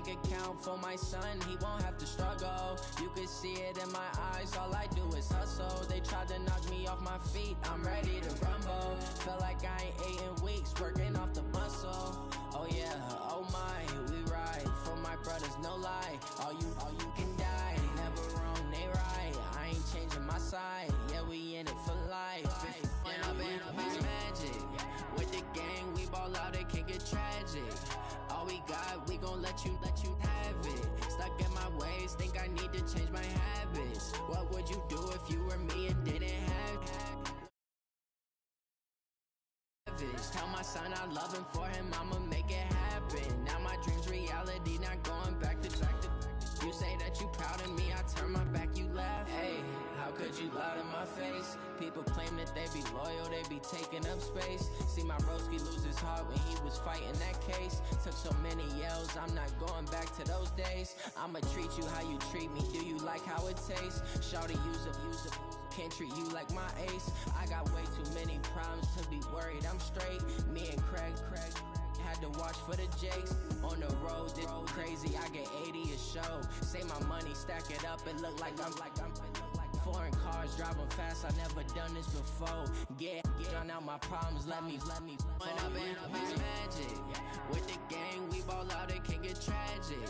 bank account for my son, he won't have to struggle. You can see it in my eyes, all I do is hustle. They tried to knock me off my feet, I'm ready to rumble. Feel like I ain't ate in weeks, working off the muscle. Oh yeah, oh my, we ride for my brothers, no lie. All you can die, never wrong, they right. I ain't changing my side, yeah, we in it for life. And I've been magic. With the gang, we ball out, it can get tragic. All we got, we gon' let you have it. Stuck in my ways, think I need to change my habits. What would you do if you were me and didn't have? Tell my son I love him, for him I'ma make it happen. Now my dream's reality, not going back to. You say that you proud of me, I turn my back, you laugh. Hey, how could you lie to my face? People claim that they be loyal, they be taking up space. See my broski lose his heart when he was fighting that case. Took so many yells, I'm not going back to those days. I'ma treat you how you treat me, do you like how it tastes? Shawty, use up, can't treat you like my ace. I got way too many problems to be worried, I'm straight. Me and Craig had to watch for the Jakes. On the road, this crazy, I get 80 a show. Say my money, stack it up, it look like I'm foreign cars, driving fast, I never done this before. Get drown out my problems, let me When I've been magic. With the gang, we ball out, it can get tragic.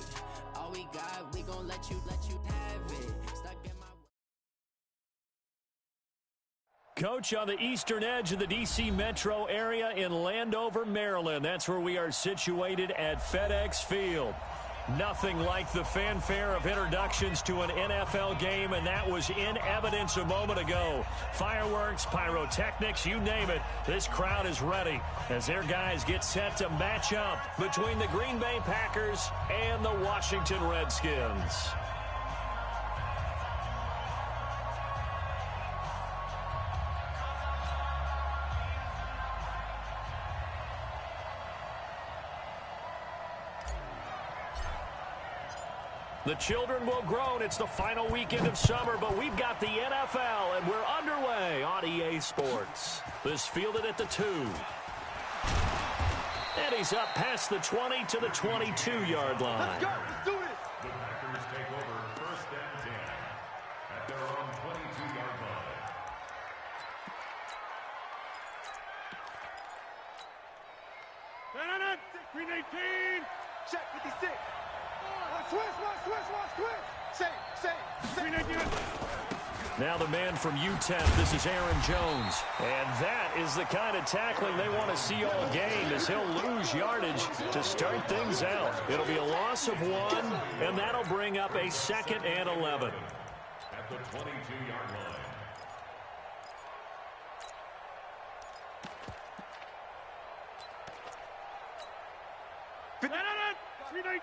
All we got, we gon' let you have it. Stuck in my Coach, on the eastern edge of the D.C. metro area in Landover, Maryland. That's where we are situated at FedEx Field. Nothing like the fanfare of introductions to an NFL game, and that was in evidence a moment ago. Fireworks, pyrotechnics, you name it. This crowd is ready as their guys get set to match up between the Green Bay Packers and the Washington Redskins. The children will groan. It's the final weekend of summer, but we've got the NFL, and we're underway on EA Sports. This fielded at the 2. And he's up past the 20 to the 22-yard line. Let's go. Let's do this. The Packers take over first and 10 at their own 22-yard line. Green 18. Check 56. Switch. Say. Now the man from UTEP, this is Aaron Jones. And that is the kind of tackling they want to see all game, as he'll lose yardage to start things out. It'll be a loss of 1, and that'll bring up a 2nd and 11. At the 22-yard line. Green 18.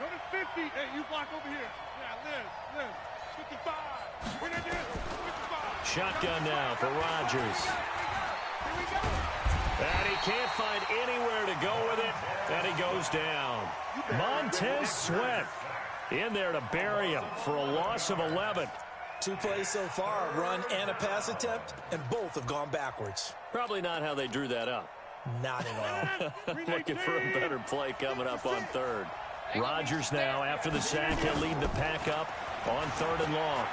Go to 50. Hey, you block over here. Yeah, Liz. 55. We're not there. 55. Shotgun now for Rodgers. Here we go. And he can't find anywhere to go with it, and he goes down. Montez Sweat in there to bury him for a loss of 11. 2 plays so far, a run and a pass attempt, and both have gone backwards. Probably not how they drew that up. Not at all. Looking for a better play coming up on 3rd. Rodgers now, after the sack, he'll lead the pack up on 3rd and long.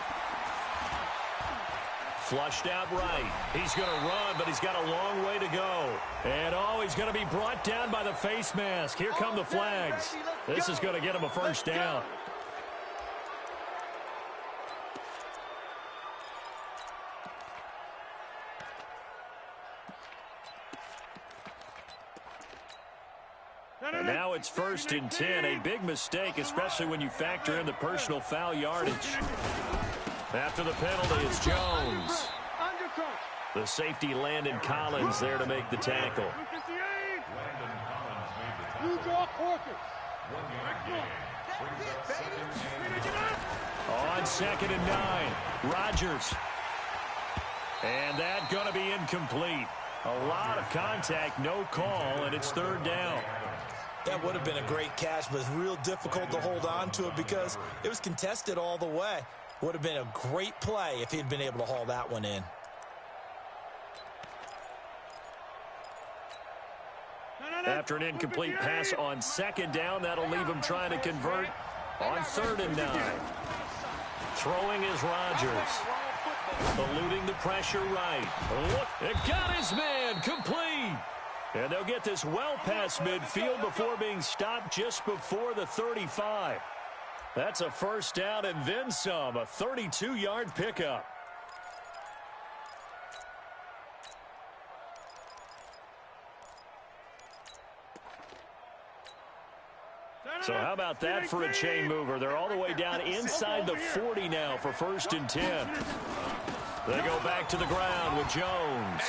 Flushed out right. He's going to run, but he's got a long way to go. And, he's going to be brought down by the face mask. Here come the flags. This is going to get him a first down. And now it's 1st and 10. A big mistake, especially when you factor in the personal foul yardage. After the penalty, it's Jones. The safety, Landon Collins, there to make the tackle. On 2nd and 9, Rodgers. And that going to be incomplete. A lot of contact, no call, and it's 3rd down. That would have been a great catch, but it's real difficult to hold on to it because it was contested all the way. Would have been a great play if he'd been able to haul that one in. After an incomplete pass on second down, that'll leave him trying to convert on 3rd and 9. Throwing is Rodgers. Eluding the pressure right. Look, it got his man complete. And they'll get this well past midfield before being stopped just before the 35. That's a first down and then some, a 32-yard pickup. So how about that for a chain mover? They're all the way down inside the 40 now for 1st and 10. They go back to the ground with Jones.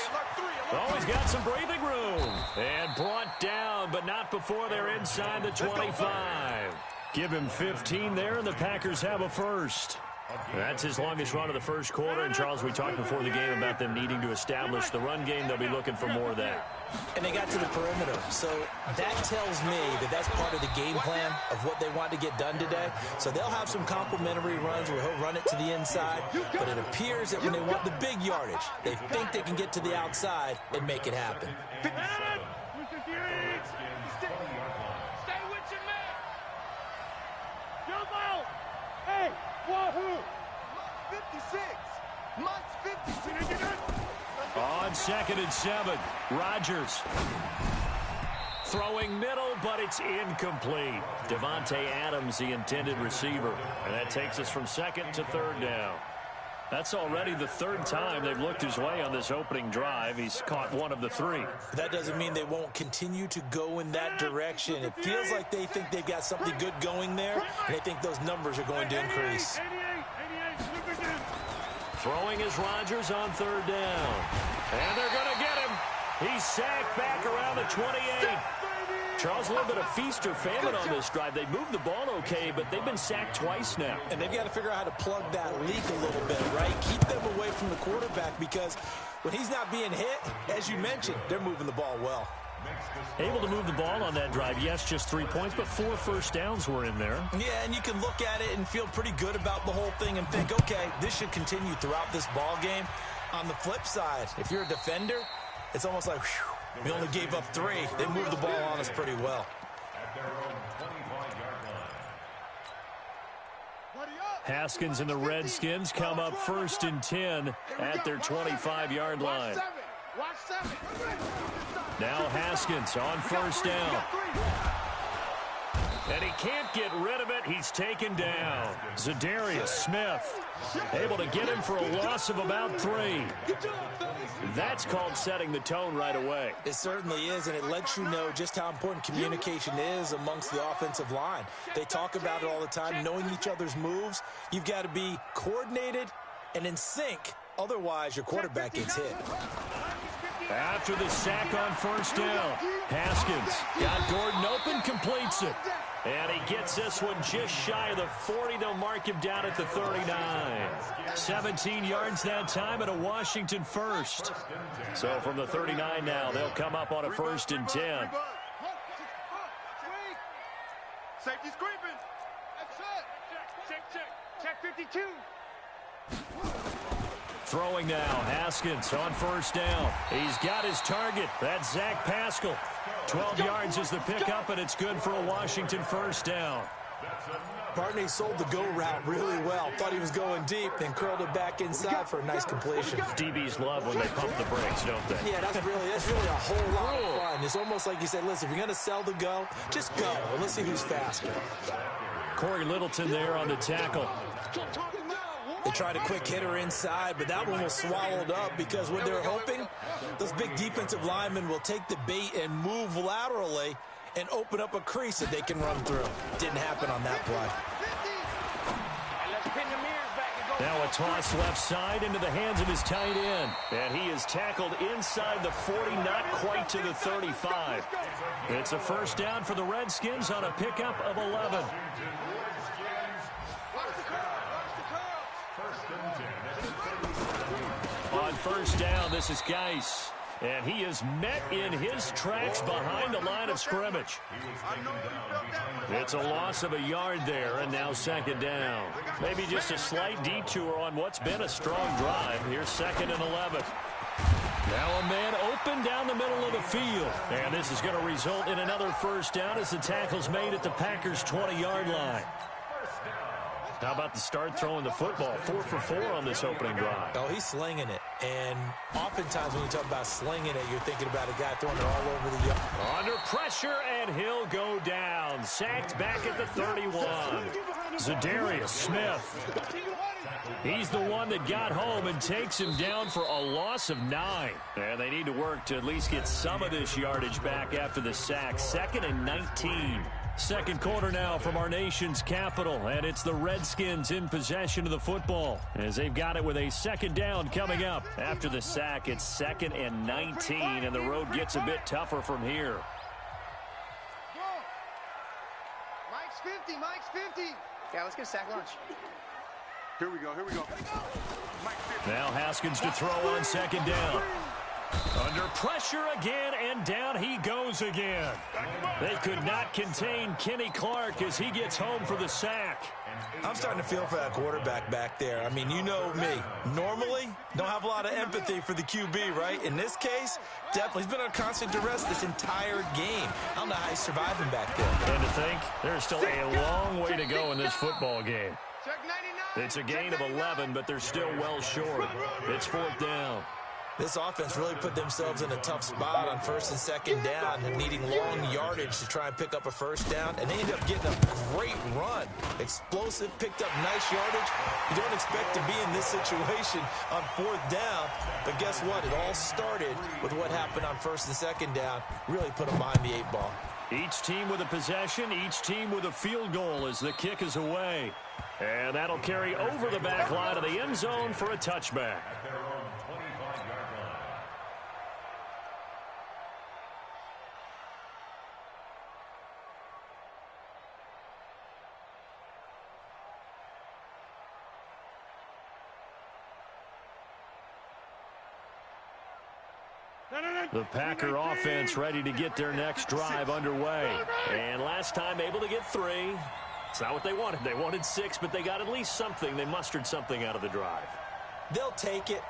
Oh, he's got some breathing room. And brought down, but not before they're inside the 25. Give him 15 there, and the Packers have a first. That's his longest run of the first quarter. And, Charles, we talked before the game about them needing to establish the run game. They'll be looking for more of that. And they got to the perimeter. So that tells me that that's part of the game plan of what they want to get done today. So they'll have some complementary runs where he'll run it to the inside. But it appears that when they want the big yardage, they think they can get to the outside and make it happen. Stay with your man. Jump out. Hey, wahoo. 56. Mutts 56. On 2nd and 7, Rodgers. Throwing middle, but it's incomplete. Devontae Adams, the intended receiver. And that takes us from 2nd to 3rd down. That's already the 3rd time they've looked his way on this opening drive. He's caught 1 of the 3. That doesn't mean they won't continue to go in that direction. It feels like they think they've got something good going there, and they think those numbers are going to increase. Throwing is Rodgers on 3rd down. And they're going to get him. He's sacked back around the 28. Charles, a little bit of feast or famine on this drive. They moved the ball okay, but they've been sacked twice now. And they've got to figure out how to plug that leak a little bit, right? Keep them away from the quarterback because when he's not being hit, as you mentioned, they're moving the ball well. Able to move the ball on that drive. Yes, just 3 points, but 4 first downs were in there. Yeah, and you can look at it and feel pretty good about the whole thing and think, okay, this should continue throughout this ball game. On the flip side, if you're a defender, it's almost like, whew, we only gave up 3. They moved the ball on us pretty well. Haskins and the Redskins come up 1st and 10 at their 25-yard line. Now Haskins on 1st down. And he can't get rid of it. He's taken down. Zadarius Smith able to get him for a loss of about 3. That's called setting the tone right away. It certainly is, and it lets you know just how important communication is amongst the offensive line. They talk about it all the time, knowing each other's moves. You've got to be coordinated and in sync. Otherwise, your quarterback gets hit. After the sack on 1st down, Haskins got Gordon open, completes it. And he gets this one just shy of the 40. They'll mark him down at the 39. 17 yards that time and a Washington first. So from the 39 now, they'll come up on a 1st and 10. Safety's creeping. That's it. Check 52. Throwing now, Haskins on 1st down. He's got his target. That's Zach Pascal. 12 yards is the pickup, and it's good for a Washington 1st down. Barney sold the go route really well. Thought he was going deep, then curled it back inside for a nice completion. DBs love when they pump the brakes, don't they? Yeah, that's really a whole lot of fun. It's almost like you said, listen, if you're going to sell the go, just go, and let's see who's faster. Corey Littleton there on the tackle. They tried a quick hitter inside, but that one was swallowed up because what they're hoping, those big defensive linemen will take the bait and move laterally and open up a crease that they can run through. Didn't happen on that play. Now a toss left side into the hands of his tight end. And he is tackled inside the 40, not quite to the 35. It's a 1st down for the Redskins on a pickup of 11. On 1st down, this is Geis. And he is met in his tracks behind the line of scrimmage. It's a loss of a yard there, and now 2nd down. Maybe just a slight detour on what's been a strong drive. Here's 2nd and 11. Now a man open down the middle of the field. And this is going to result in another first down as the tackle's made at the Packers' 20-yard line. How about the start throwing the football? 4 for 4 on this opening drive. Oh, he's slinging it. And oftentimes when you talk about slinging it, you're thinking about a guy throwing it all over the yard. Under pressure, and he'll go down. Sacked back at the 31. Zadarius Smith. He's the one that got home and takes him down for a loss of 9. And they need to work to at least get some of this yardage back after the sack. 2nd and 19. Second quarter now from our nation's capital, and it's the Redskins in possession of the football as they've got it with a second down coming up. After the sack, it's 2nd and 19, and the road gets a bit tougher from here. Mike's 50, Mike's 50. Yeah, let's get a sack lunch. Here we go, here we go. Now Haskins to throw on second down. Under pressure again, and down he goes again. They could not contain Kenny Clark as he gets home for the sack. I'm starting to feel for that quarterback back there. I mean, you know me. Normally, don't have a lot of empathy for the QB, right? In this case, definitely. He's been under constant duress this entire game. I don't know how he's surviving back there. And to think, there's still a long way to go in this football game. It's a gain of 11, but they're still well short. It's 4th down. This offense really put themselves in a tough spot on 1st and 2nd down and needing long yardage to try and pick up a first down, and they end up getting a great run. Explosive, picked up nice yardage. You don't expect to be in this situation on 4th down, but guess what? It all started with what happened on 1st and 2nd down. Really put them behind the 8 ball. Each team with a possession, each team with a field goal as the kick is away. And that'll carry over the back line of the end zone for a touchback. The Packer offense ready to get their next drive underway. And last time able to get 3. It's not what they wanted. They wanted 6, but they got at least something. They mustered something out of the drive. They'll take it.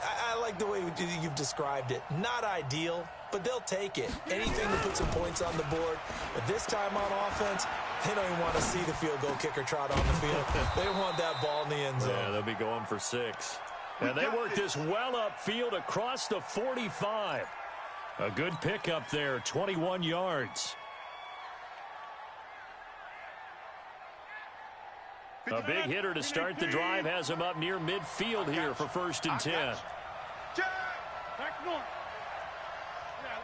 I like the way you've described it. Not ideal, but they'll take it. Anything to put some points on the board. But this time on offense, they don't even want to see the field goal kicker trot on the field. They want that ball in the end zone. Yeah, they'll be going for 6. And they work this well upfield across the 45. A good pickup there, 21 yards. A big hitter to start the drive has him up near midfield here for 1st and 10. Back north. Yeah,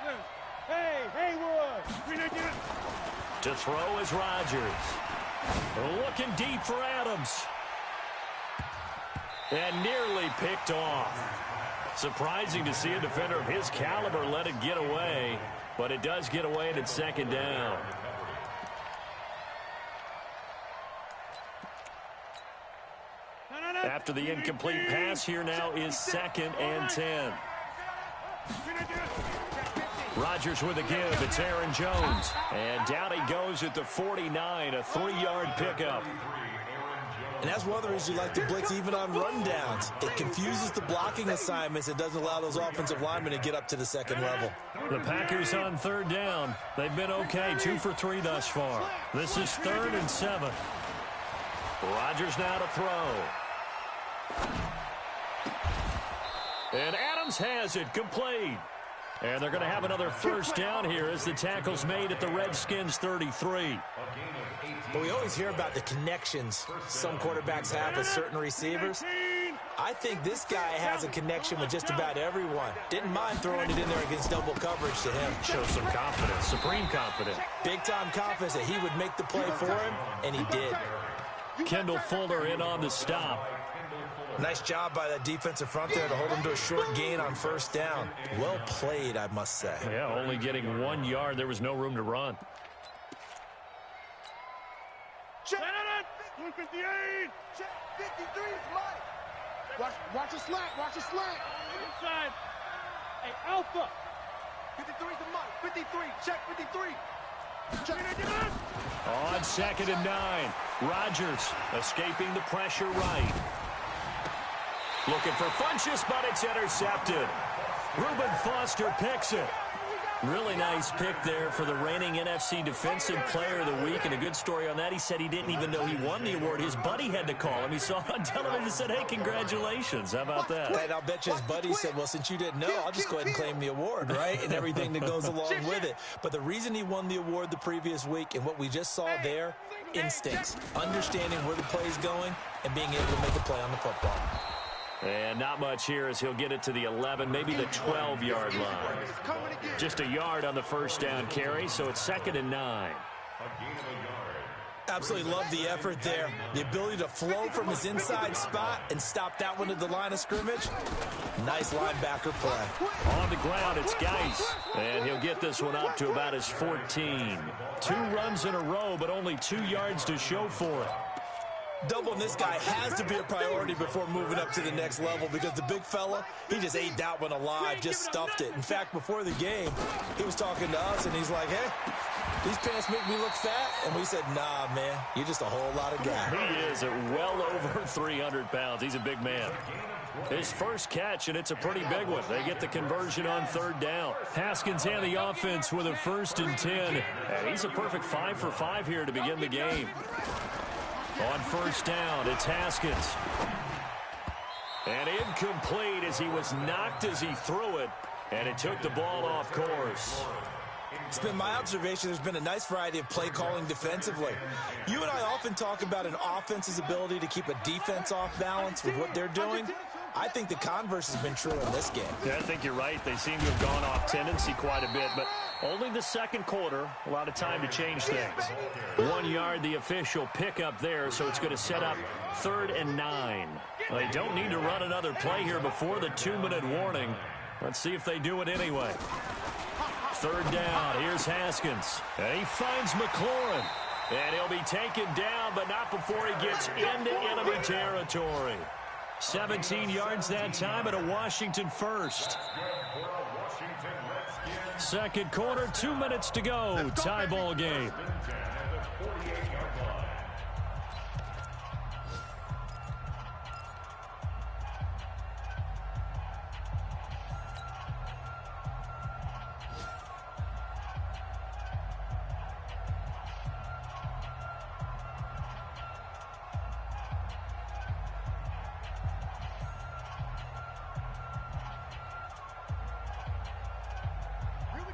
Liz. Hey, Haywood. To throw is Rodgers. Looking deep for Adams. And nearly picked off. Surprising to see a defender of his caliber let it get away, but it does get away and it's 2nd down. After the incomplete pass, here now is 2nd and 10. Rodgers with a give. It's Aaron Jones. And down he goes at the 49, a 3-yard pickup. And that's one of the reasons you like to blitz even on rundowns. It confuses the blocking assignments. It doesn't allow those offensive linemen to get up to the 2nd level. The Packers on 3rd down. They've been okay, 2 for 3 thus far. This is 3rd and 7. Rodgers now to throw. And Adams has it, complete. And they're going to have another first down here as the tackle's made at the Redskins 33. But we always hear about the connections some quarterbacks have with certain receivers. I think this guy has a connection with just about everyone. Didn't mind throwing it in there against double coverage to him. Shows some confidence, supreme confidence. Big-time confidence that he would make the play for him, and he did. Kendall Fuller in on the stop. Nice job by that defensive front there to hold him to a short gain on first down. Well played, I must say. Yeah, only getting 1 yard. There was no room to run. Check. 158. Check. 53 is mine. Watch a slant. Watch a slant. Inside. Hey, Alpha. 53 is the Mike. 53. Check 53. Check. On 2nd and 9. Rodgers escaping the pressure right. Looking for Funchess, but it's intercepted. Reuben Foster picks it. Really nice pick there for the reigning NFC Defensive Player of the Week, and a good story on that. He said he didn't even know he won the award. His buddy had to call him. He saw it on television and said, hey, congratulations. How about that? And I'll bet you his buddy said, well, since you didn't know, I'll just go ahead and claim the award, right? And everything that goes along with it. But the reason he won the award the previous week and what we just saw there, instincts, understanding where the play is going and being able to make a play on the football. And not much here as he'll get it to the 11, maybe the 12-yard line. Just a yard on the first down carry, so it's 2nd and 9. Absolutely love the effort there. The ability to flow from his inside spot and stop that one at the line of scrimmage. Nice linebacker play. On the ground, it's Geis. And he'll get this one up to about his 14. 2 runs in a row, but only 2 yards to show for it. Doubling this guy has to be a priority before moving up to the next level because the big fella, he just ate that one alive, just stuffed it. In fact, before the game, he was talking to us, and he's like, hey, these pants make me look fat. And we said, nah, man, you're just a whole lot of guy. He is at well over 300 pounds. He's a big man. His first catch, and it's a pretty big one. They get the conversion on 3rd down. Haskins and the offense with a 1st and 10. And he's a perfect 5 for 5 here to begin the game. On 1st down, it's Haskins. And incomplete as he was knocked as he threw it, and it took the ball off course. It's been my observation there's been a nice variety of play calling defensively. You and I often talk about an offense's ability to keep a defense off balance with what they're doing. I think the converse has been true in this game. Yeah, I think you're right. They seem to have gone off tendency quite a bit, but only the 2nd quarter, a lot of time to change things. 1 yard, the official pickup there, so it's going to set up 3rd and 9. They don't need to run another play here before the 2-minute warning. Let's see if they do it anyway. 3rd down, here's Haskins. And he finds McLaurin. And he'll be taken down, but not before he gets into enemy territory. 17 yards that time and a Washington first. 2nd quarter, 2 minutes to go. Tie ball game.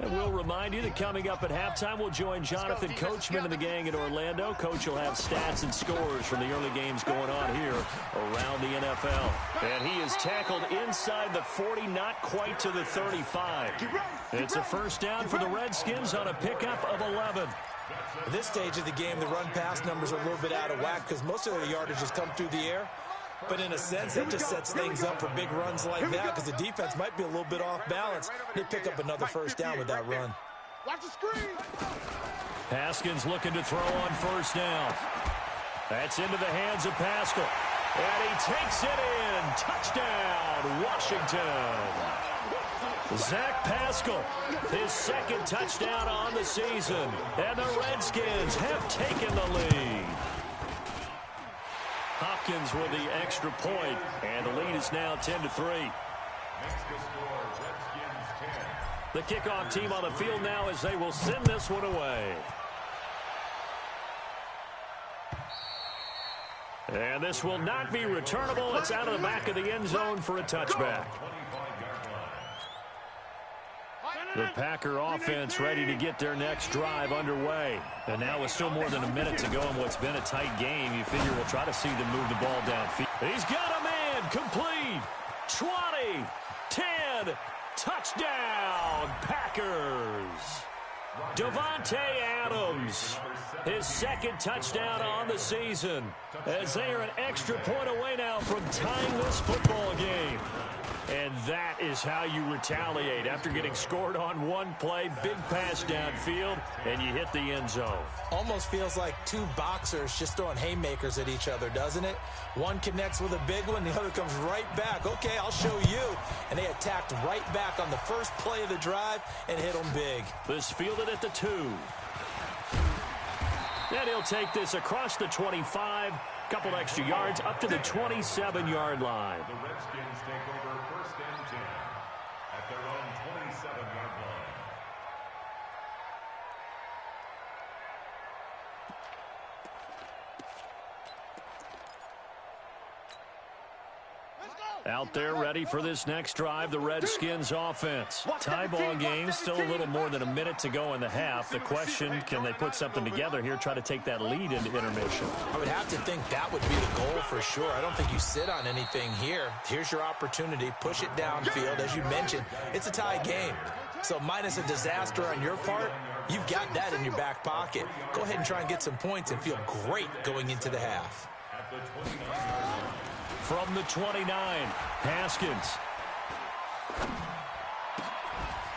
And we'll remind you that coming up at halftime, we'll join Jonathan Coachman and the gang in Orlando. Coach will have stats and scores from the early games going on here around the NFL. And he is tackled inside the 40, not quite to the 35. It's a 1st down for the Redskins on a pickup of 11. At this stage of the game, the run-pass numbers are a little bit out of whack because most of their yardage has come through the air. But in a sense, that just sets things up for big runs like that because the defense might be a little bit off balance. They pick up another 1st down with that run. Watch the screen. Haskins looking to throw on 1st down. That's into the hands of Pascal. And he takes it in. Touchdown, Washington. Zach Pascal, his 2nd touchdown on the season. And the Redskins have taken the lead. Hopkins with the extra point, and the lead is now 10-3. The kickoff team on the field now as they will send this one away. And this will not be returnable. It's out of the back of the end zone for a touchback. The Packer offense ready to get their next drive underway. And now with still more than a minute to go in what's been a tight game, you figure we'll try to see them move the ball downfield. He's got a man, complete, 20, 10, touchdown, Packers. Devontae Adams, his 2nd touchdown on the season, as they are an extra point away now from tying this football game. And that is how you retaliate after getting scored on one play, big pass downfield, and you hit the end zone. Almost feels like 2 boxers just throwing haymakers at each other, doesn't it? One connects with a big one, the other comes right back. Okay, I'll show you. And they attacked right back on the first play of the drive and hit them big. This fielded at the 2. And he'll take this across the 25, couple extra yards, up to the 27-yard line. The Redskins take over 1st and 10. at their own 27-yard line. Out there ready for this next drive, the Redskins offense. Tie ball game, still a little more than a minute to go in the half. The question, can they put something together here, try to take that lead into intermission? I would have to think that would be the goal for sure. I don't think you sit on anything here. Here's your opportunity. Push it downfield. As you mentioned, it's a tie game. So minus a disaster on your part, you've got that in your back pocket. Go ahead and try and get some points and feel great going into the half. At the 29-yard line. From the 29, Haskins.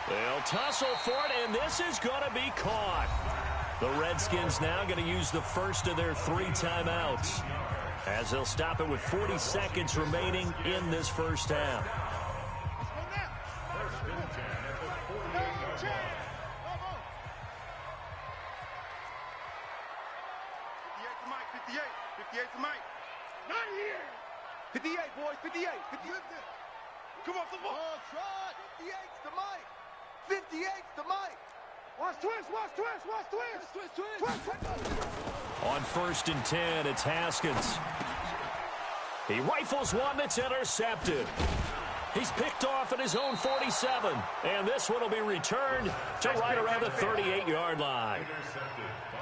They'll tussle for it, and this is going to be caught. The Redskins now going to use the first of their 3 timeouts, as they'll stop it with 40 seconds remaining in this first half. First and 10 at the 48-yard line. 58 to Mike, 58. 58 to Mike. Not here. 58, boys, 58. 58. Come on, come on. Try. 58 to Mike. 58 to Mike. Watch twist, watch twist, watch twist. Twist. On first and 10, it's Haskins. He rifles one that's intercepted. He's picked off at his own 47, and this one will be returned to right around the 38-yard line.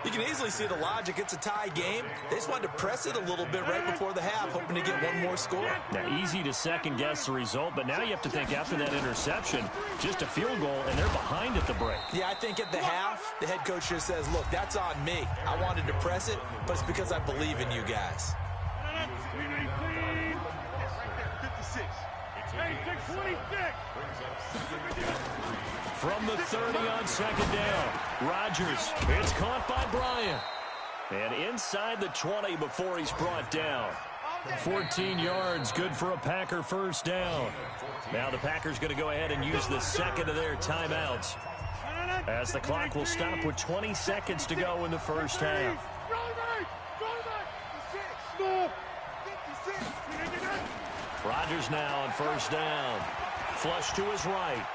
You can easily see the logic. It's a tie game. They just wanted to press it a little bit right before the half, hoping to get one more score. Now, easy to second-guess the result, but now you have to think after that interception, just a field goal, and they're behind at the break. Yeah, I think at the half, the head coach just says, look, that's on me. I wanted to press it, but it's because I believe in you guys. 56. Hey, 626. From the 30 on second down, Rodgers. It's caught by Bryant. And inside the 20 before he's brought down. 14 yards, good for a Packer first down. Now the Packers going to go ahead and use the second of their timeouts, as the clock will stop with 20 seconds to go in the first half. Rodgers now on first down. Flush to his right.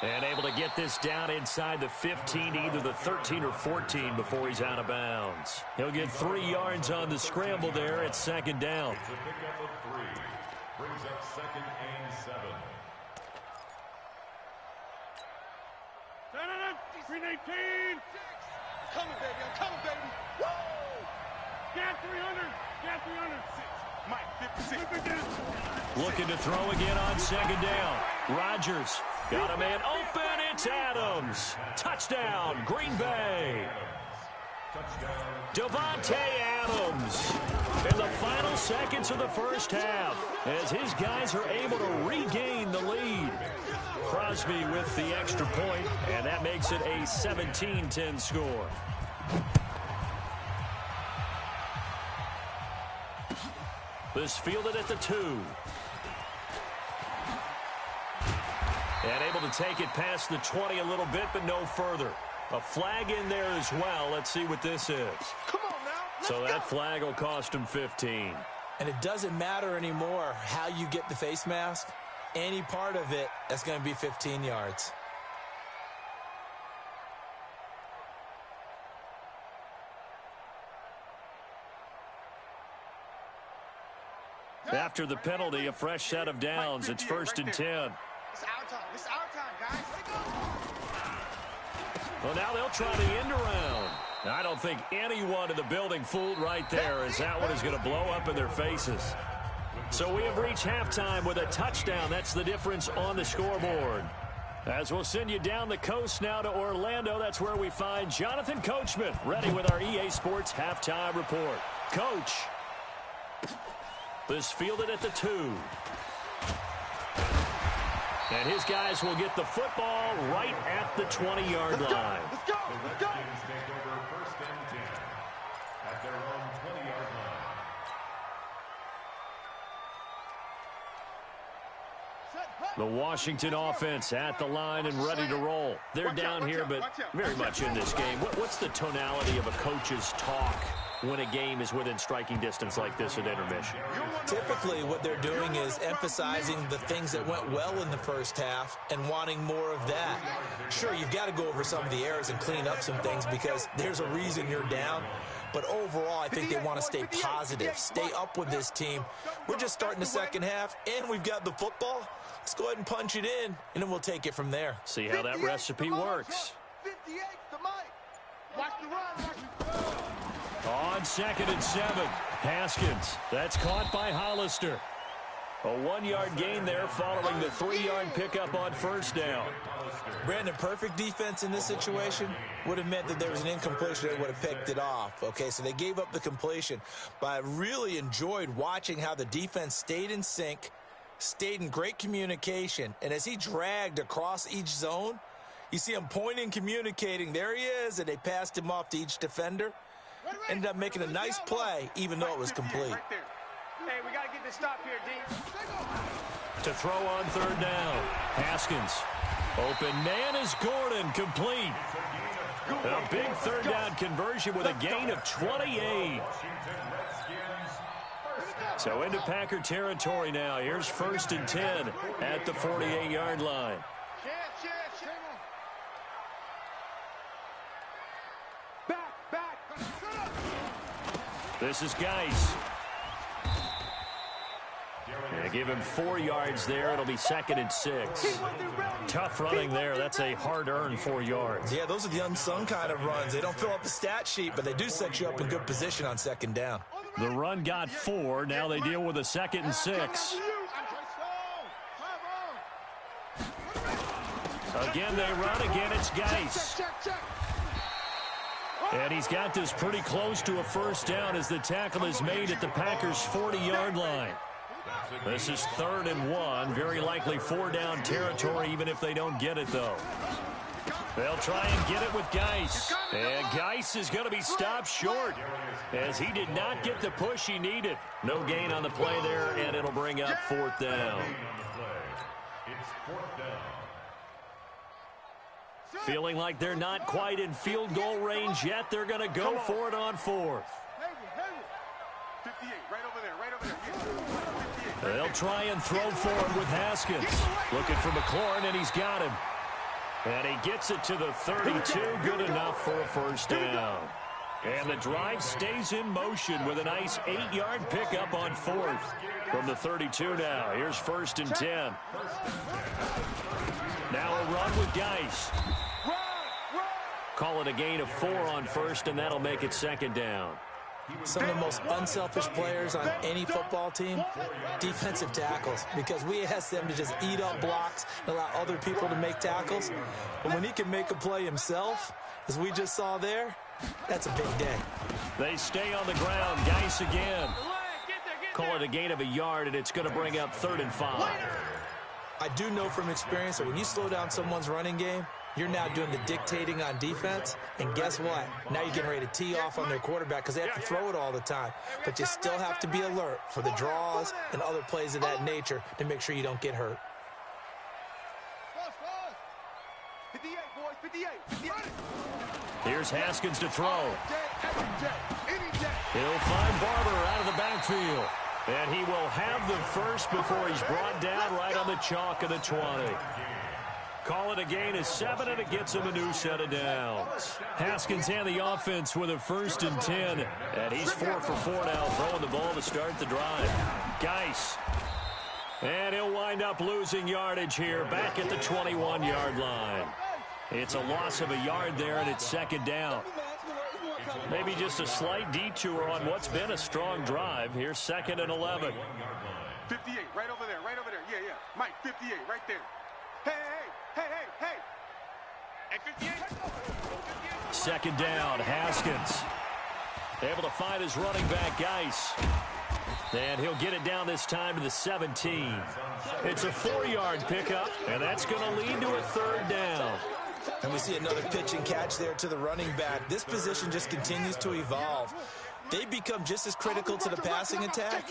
And able to get this down inside the 15, either the 13 or 14 before he's out of bounds. He'll get 3 yards on the scramble there at second down. It's a pickup of 3. Brings up second and 7. Green 18. Coming, baby, I'm coming, baby. Woo! Got 300. Got 300. Mike, 56. Looking to throw again on second down. Rodgers got a man open. It's Adams. Touchdown, Green Bay. Devontae Adams in the final seconds of the first half, as his guys are able to regain the lead. Crosby with the extra point, and that makes it a 17-10 score. This fielded at the 2. And able to take it past the 20 a little bit, but no further. A flag in there as well. Let's see what this is. Come on now. So that flag will cost him 15. And it doesn't matter anymore how you get the face mask. Any part of it, that's going to be 15 yards. After the penalty, a fresh set of downs. It's first and 10. It's our time. It's our time, guys. Well, now they'll try the end around. I don't think anyone in the building fooled right there, as that one is going to blow up in their faces. So we have reached halftime with a touchdown. That's the difference on the scoreboard. As we'll send you down the coast now to Orlando, that's where we find Jonathan Coachman, ready with our EA Sports halftime report. Coach. This fielded at the 2. And his guys will get the football right at the 20-yard line. Let's go. Let's go. Redskins take over first and 10 at their own 20-yard line. The Washington offense at the line and ready to roll. They're down here, but very much in this game. What's the tonality of a coach's talk when a game is within striking distance like this at intermission? Typically, what they're doing is emphasizing the things that went well in the first half and wanting more of that. Sure, you've got to go over some of the errors and clean up some things because there's a reason you're down. But overall, I think they want to stay positive, stay up with this team. We're just starting the second half, and we've got the football. Let's go ahead and punch it in, and then we'll take it from there. See how that recipe works. 58 to Mike. Watch the run. On 2nd and 7, Haskins. That's caught by Hollister. A 1-yard gain there following the 3-yard pickup on first down. Brandon, perfect defense in this situation would have meant that there was an incompletion. They would have picked it off. Okay, so they gave up the completion. But I really enjoyed watching how the defense stayed in sync, stayed in great communication. And as he dragged across each zone, you see him pointing, communicating. There he is, and they passed him off to each defender. Ended up making a nice play, even though it was complete. Hey, we got to get this stop here, D. To throw on 3rd down, Haskins. Open man is Gordon, complete. A big 3rd down conversion with a gain of 28. So into Packer territory now. Here's 1st and 10 at the 48-yard line. This is Geis. They give him 4 yards there. It'll be 2nd and 6. Tough running there. That's a hard-earned 4 yards. Yeah, those are the unsung kind of runs. They don't fill up the stat sheet, but they do set you up in good position on 2nd down. The run got 4. Now they deal with a 2nd and 6. Again, they run. Again, it's Geis. And he's got this pretty close to a first down as the tackle is made at the Packers' 40-yard line. This is 3rd and 1. Very likely 4-down territory, even if they don't get it, though. They'll try and get it with Geis. And Geis is going to be stopped short as he did not get the push he needed. No gain on the play there, and it'll bring up 4th down. Feeling like they're not quite in field goal range yet. They're going to go for it on 4th. 58, right over there, right over there. They'll try and throw forward with Haskins. Looking for McLaurin, and he's got him. And he gets it to the 32. Good enough for a first down. And the drive stays in motion with a nice 8-yard pickup on 4th. From the 32 now. Here's 1st and 10. Now a run with Geis. Call it a gain of 4 on 1st, and that'll make it 2nd down. Some of the most unselfish players on any football team, defensive tackles, because we ask them to just eat up blocks and allow other people to make tackles. But when he can make a play himself, as we just saw there, that's a big day. They stay on the ground. Geis again. Call it a gain of a yard, and it's going to bring up 3rd and 5. I do know from experience that when you slow down someone's running game, you're now doing the dictating on defense, and guess what? Now you're getting ready to tee off on their quarterback because they have to throw it all the time. But you still have to be alert for the draws and other plays of that nature to make sure you don't get hurt. 58, boys, 58. Here's Haskins to throw. He'll find Barber out of the backfield. And he will have the first before he's brought down right on the chalk of the 20. Call it a gain of 7, and it gets him a new set of downs. Haskins and the offense with a 1st and 10. And he's 4 for 4 now, throwing the ball to start the drive. Geis. And he'll wind up losing yardage here back at the 21-yard line. It's a loss of a yard there, and it's 2nd down. Maybe just a slight detour on what's been a strong drive. Here's 2nd and 11. 58, right over there, right over there. Yeah, yeah. Mike, 58, right there. Hey, hey, hey, hey, hey. Hey, 58. 2nd down, Haskins. Able to find his running back, Geis. And he'll get it down this time to the 17. It's a 4-yard pickup, and that's going to lead to a 3rd down. And we see another pitch and catch there to the running back. This position just continues to evolve. They become just as critical to the passing attack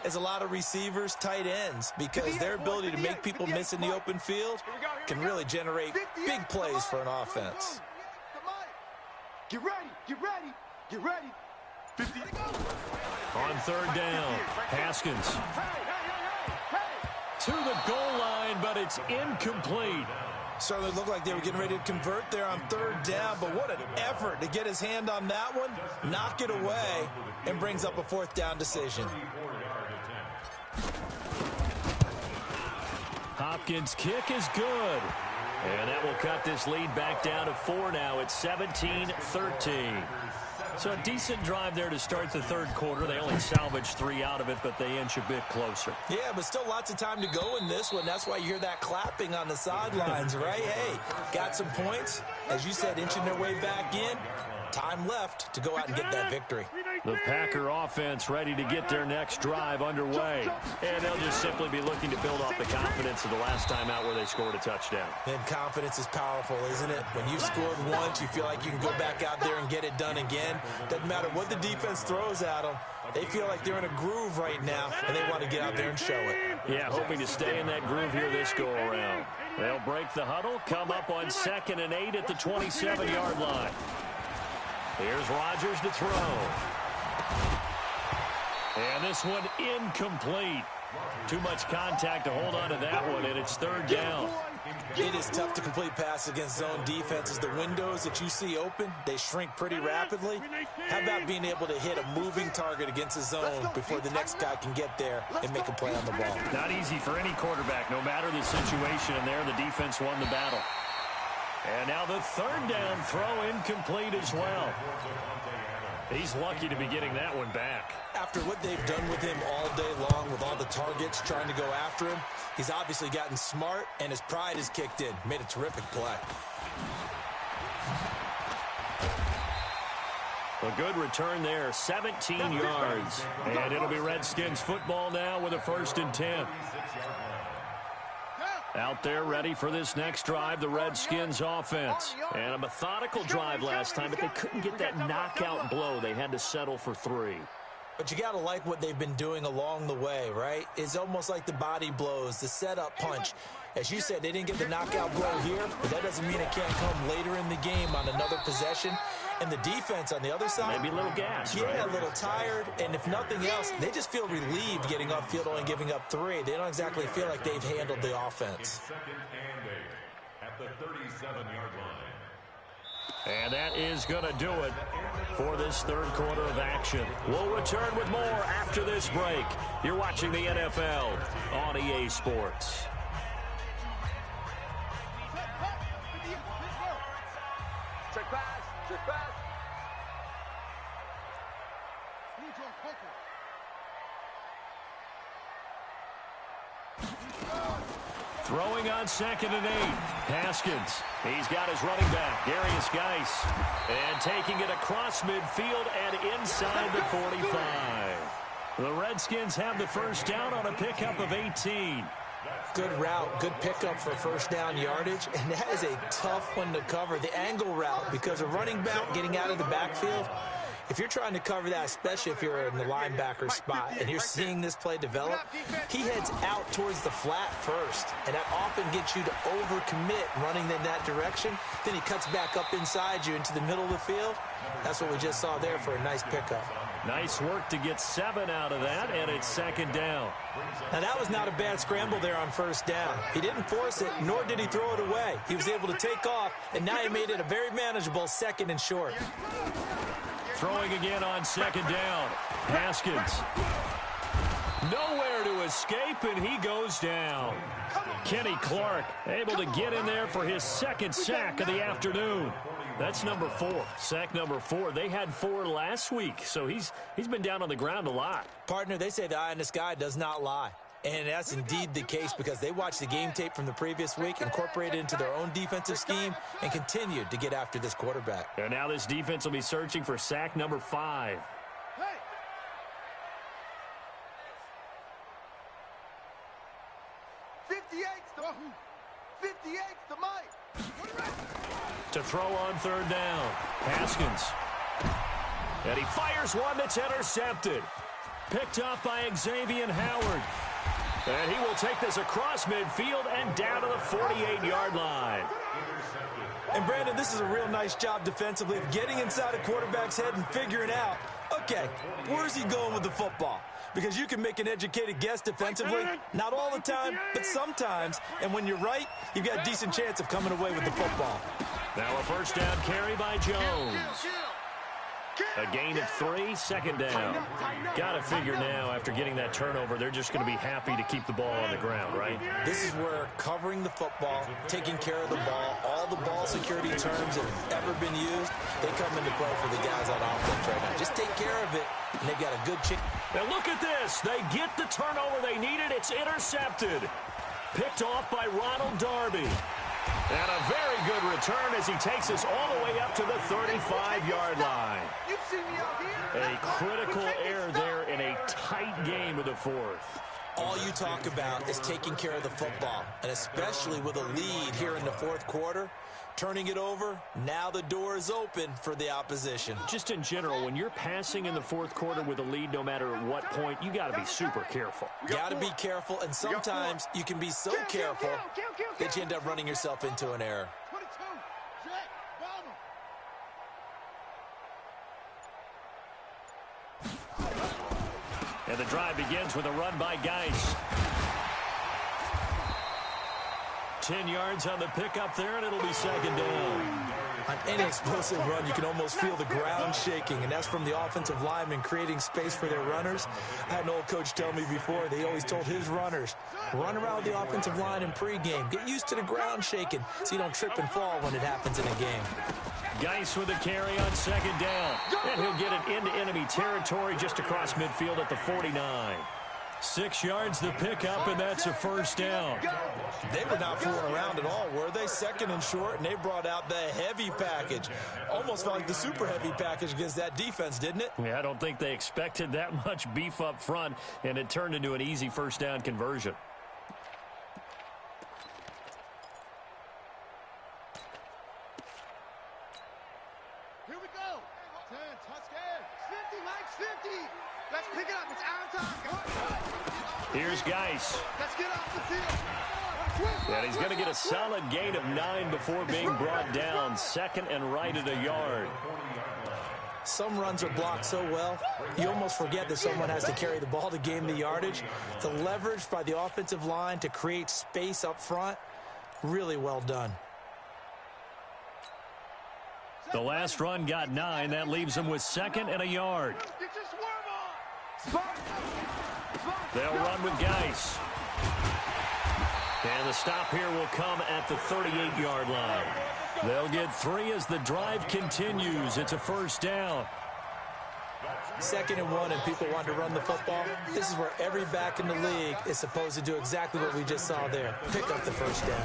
as a lot of receivers, tight ends, because their ability to make people miss in the open field can really generate big plays for an offense. Get ready, get ready, get ready. On third down, Haskins to the goal line, but it's incomplete. Certainly looked like they were getting ready to convert there on third down, but what an effort to get his hand on that one, knock it away, and brings up a fourth down decision. Hopkins' kick is good. And that will cut this lead back down to 4 now. It's 17-13. So a decent drive there to start the third quarter. They only salvaged 3 out of it, but they inch a bit closer. Yeah, but still lots of time to go in this one. That's why you hear that clapping on the sidelines, right? Hey, got some points. As you said, inching their way back in. Time left to go out and get that victory. The Packer offense ready to get their next drive underway. And they'll just simply be looking to build off the confidence of the last time out where they scored a touchdown. And confidence is powerful, isn't it? When you've scored once, you feel like you can go back out there and get it done again. Doesn't matter what the defense throws at them. They feel like they're in a groove right now, and they want to get out there and show it. Yeah, hoping to stay in that groove here this go-around. They'll break the huddle, come up on 2nd and 8 at the 27-yard line. Here's Rodgers to throw. And this one incomplete. Too much contact to hold on to that one, and it's third down. It is tough to complete passes against zone defenses. The windows that you see open, they shrink pretty rapidly. How about being able to hit a moving target against a zone before the next guy can get there and make a play on the ball? Not easy for any quarterback, no matter the situation, and there the defense won the battle. And now the third down throw incomplete as well. He's lucky to be getting that one back. After what they've done with him all day long with all the targets trying to go after him, he's obviously gotten smart and his pride is kicked in. Made a terrific play. A good return there, 17 yards. And it'll be Redskins football now with a 1st and 10. Out there ready for this next drive, the Redskins offense. And a methodical drive last time, but they couldn't get that knockout blow. They had to settle for 3. But you got to like what they've been doing along the way, right? It's almost like the body blows, the setup punch. As you said, they didn't get the knockout blow here, but that doesn't mean it can't come later in the game on another possession. And the defense on the other side, maybe a little gas, yeah, right? A little tired. And if nothing else, they just feel relieved getting off field only giving up 3. They don't exactly feel like they've handled the offense. 2nd and 8 at the 37-yard line. And that is going to do it for this third quarter of action. We'll return with more after this break. You're watching the NFL on EA Sports. Check pass. Check pass. Throwing on 2nd and 8. Haskins. He's got his running back, Darius Geis. And taking it across midfield and inside the 45. The Redskins have the first down on a pickup of 18. Good route, good pickup for first down yardage, and that is a tough one to cover, the angle route, because a running back getting out of the backfield, if you're trying to cover that, especially if you're in the linebacker spot and you're seeing this play develop, he heads out towards the flat first, and that often gets you to overcommit running in that direction. Then he cuts back up inside you into the middle of the field. That's what we just saw there for a nice pickup. Nice work to get 7 out of that, and it's 2nd down. Now, that was not a bad scramble there on first down. He didn't force it, nor did he throw it away. He was able to take off, and now he made it a very manageable 2nd and short. Throwing again on 2nd down. Haskins. Nowhere to escape, and he goes down. Kenny Clark able to get in there for his 2nd sack of the afternoon. That's number 4, sack number 4. They had 4 last week, so he's been down on the ground a lot. Partner, they say the eye in the sky does not lie. And that's indeed the case because they watched the game tape from the previous week, incorporated it into their own defensive scheme, and continued to get after this quarterback. And now this defense will be searching for sack number 5. Hey. the mic. To throw on 3rd down. Haskins. And he fires one that's intercepted. Picked up by Xavier Howard. And he will take this across midfield and down to the 48-yard line. And, Brandon, this is a real nice job defensively of getting inside a quarterback's head and figuring out, okay, where's he going with the football? Because you can make an educated guess defensively, not all the time, but sometimes. And when you're right, you've got a decent chance of coming away with the football. Now a first down carry by Jones. A gain of 3, second down. Got to figure now, after getting that turnover, they're just going to be happy to keep the ball on the ground, right? This is where covering the football, taking care of the ball, all the ball security terms that have ever been used, they come into play for the guys on offense right now. Just take care of it, and they've got a good chance. Now look at this. They get the turnover they needed. It's intercepted. Picked off by Ronald Darby. And a very good return as he takes us all the way up to the 35-yard line. A critical error there in a tight game of the fourth. All you talk about is taking care of the football, and especially with a lead here in the fourth quarter, turning it over, now the door is open for the opposition. Just in general, when you're passing in the fourth quarter with a lead, no matter at what point, you got to be super careful. Got to be careful, and sometimes you can be so careful that you end up running yourself into an error. And the drive begins with a run by Geis. 10 yards on the pickup there, and it'll be second down. On any explosive run, you can almost feel the ground shaking, and that's from the offensive linemen creating space for their runners. I had an old coach tell me before, they always told his runners, run around with the offensive line in pregame. Get used to the ground shaking so you don't trip and fall when it happens in a game. Geis with a carry on second down. And he'll get it into enemy territory just across midfield at the 49. 6 yards the pickup, and that's a first down. They were not fooling around at all, were they? Second and short, and they brought out the heavy package. Almost felt like the super heavy package against that defense, didn't it? Yeah, I don't think they expected that much beef up front, and it turned into an easy first down conversion. Here we go. 10, touchdown. 50, Mike, 50. Let's pick it up. It's our time. Here's Geis. Let's get off the field. And he's going to get a solid gain of 9 before being brought down. Second and right at a yard. Some runs are blocked so well, you almost forget that someone has to carry the ball to gain the yardage. The leverage by the offensive line to create space up front, really well done. The last run got 9. That leaves him with second and a yard. They'll run with Geis. And the stop here will come at the 38-yard line. They'll get 3 as the drive continues. It's a first down. 2nd and 1, and people want to run the football. This is where every back in the league is supposed to do exactly what we just saw there. Pick up the first down.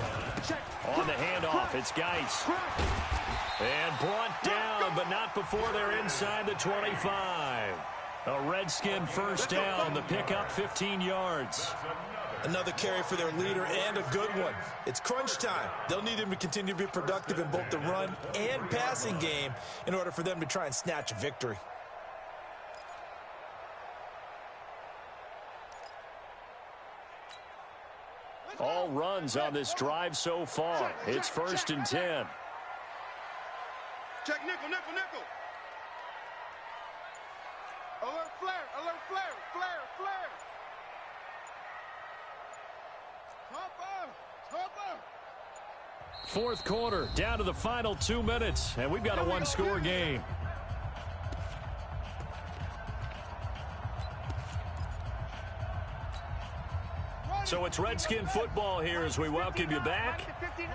On the handoff, it's Geis. And brought down, but not before they're inside the 25. A Redskin first down. The pickup 15 yards. Another carry for their leader, and a good one. It's crunch time. They'll need him to continue to be productive in both the run and passing game in order for them to try and snatch a victory. All runs on this drive so far. It's 1st and 10. Check nickel, nickel, nickel. Alert flare, alert flare, flare, flare. Topper. Fourth quarter, down to the final 2 minutes, and we've got a one-score game. So it's Redskin football here as we welcome you back.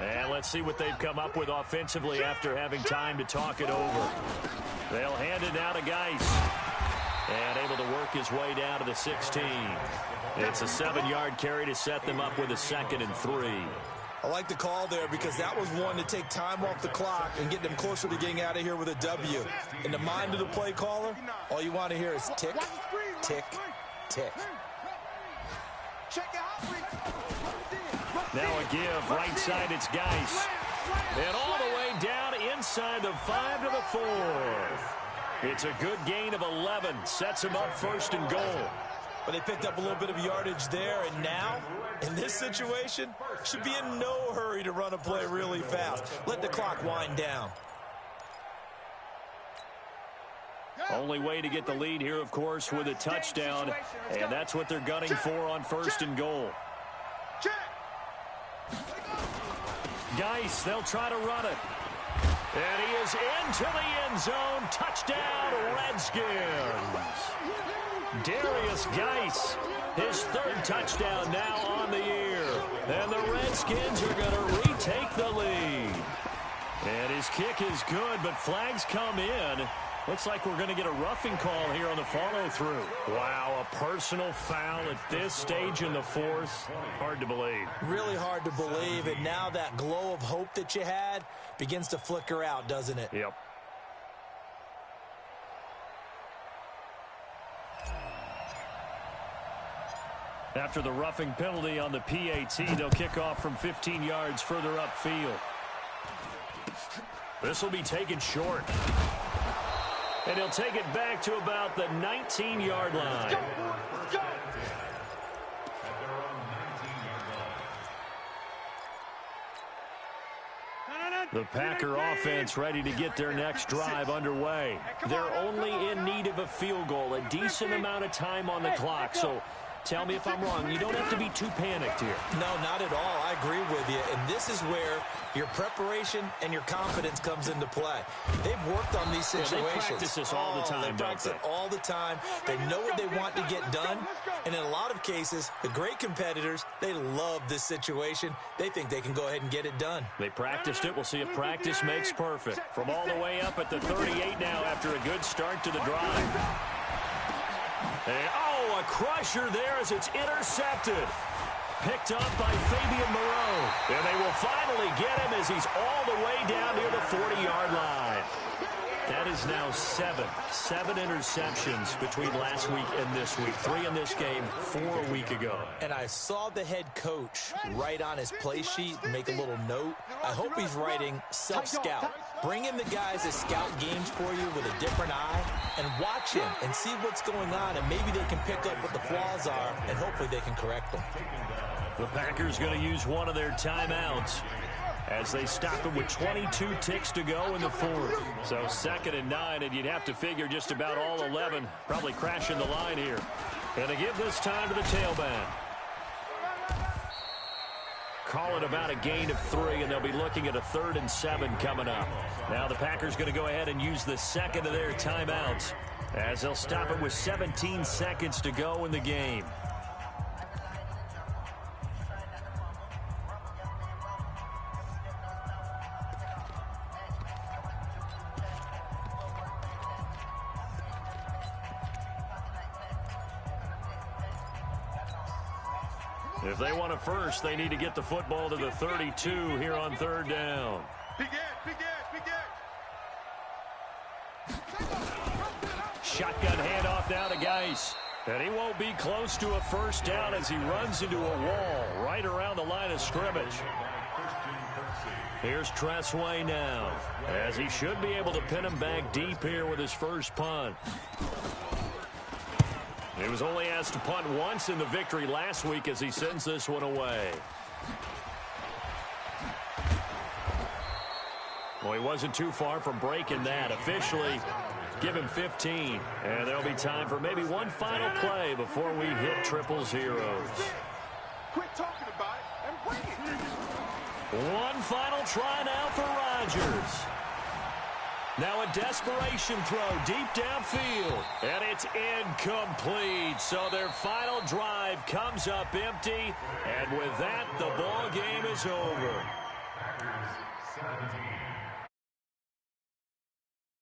And let's see what they've come up with offensively after having time to talk it over. They'll hand it down to Geis. And able to work his way down to the 16. It's a 7-yard carry to set them up with a 2nd and 3. I like the call there because that was one to take time off the clock and get them closer to getting out of here with a W. In the mind of the play caller, all you want to hear is tick, tick, tick. Now a give, right side, it's Geis. And all the way down inside the 5 to the 4. It's a good gain of 11. Sets him up 1st and goal. But they picked up a little bit of yardage there, and now, in this situation, should be in no hurry to run a play really fast. Let the clock wind down. Only way to get the lead here, of course, with a touchdown, and that's what they're gunning for on 1st and goal. Geis, they'll try to run it. And he is into the end zone. Touchdown, Redskins. Darius Geis, his 3rd touchdown now on the year. And the Redskins are going to retake the lead. And his kick is good, but flags come in. Looks like we're going to get a roughing call here on the follow-through. Wow, a personal foul at this stage in the 4th. Hard to believe. Really hard to believe, and now that glow of hope that you had begins to flicker out, doesn't it? Yep. After the roughing penalty on the PAT, they'll kick off from 15 yards further upfield. This will be taken short. And he'll take it back to about the 19-yard line. The Packer offense ready to get their next drive underway. They're only in need of a field goal, a decent amount of time on the clock. So tell me if I'm wrong. You don't have to be too panicked here. No, not at all. I agree with you. And this is where your preparation and your confidence comes into play. They've worked on these situations. Yeah, they practice this all the time, they practice it all the time. They know what they want to get done. And in a lot of cases, the great competitors, they love this situation. They think they can go ahead and get it done. They practiced it. We'll see if practice makes perfect. From all the way up at the 38 now after a good start to the drive. And, oh, a crusher there as it's intercepted. Picked up by Fabian Moreau. And they will finally get him as he's all the way down near the 40-yard line. That is now seven interceptions between last week and this week. 3 in this game, 4 a week ago. And I saw the head coach write on his play sheet, make a little note. I hope he's writing self-scout. Bring in the guys that scout games for you with a different eye and watch him and see what's going on, and maybe they can pick up what the flaws are, and hopefully they can correct them. The Packers going to use one of their timeouts as they stop him with 22 ticks to go in the 4th. So 2nd and 9, and you'd have to figure just about all 11 probably crashing the line here. And to give this time to the tailback. Call it about a gain of 3, and they'll be looking at a 3rd and 7 coming up. Now the Packers going to go ahead and use the 2nd of their timeouts as they'll stop it with 17 seconds to go in the game. If they want a first, they need to get the football to the 32 here on 3rd down. Shotgun handoff now to Geis. And he won't be close to a first down as he runs into a wall right around the line of scrimmage. Here's Tressway now, as he should be able to pin him back deep here with his first punt. He was only asked to punt once in the victory last week as he sends this one away. Well, he wasn't too far from breaking that. Officially, give him 15. And there'll be time for maybe one final play before we hit triple zeros. Quit talking about it and bring it. One final try now for Rodgers. Now a desperation throw deep downfield, and it's incomplete. So their final drive comes up empty, and with that, the ball game is over. Packers 17.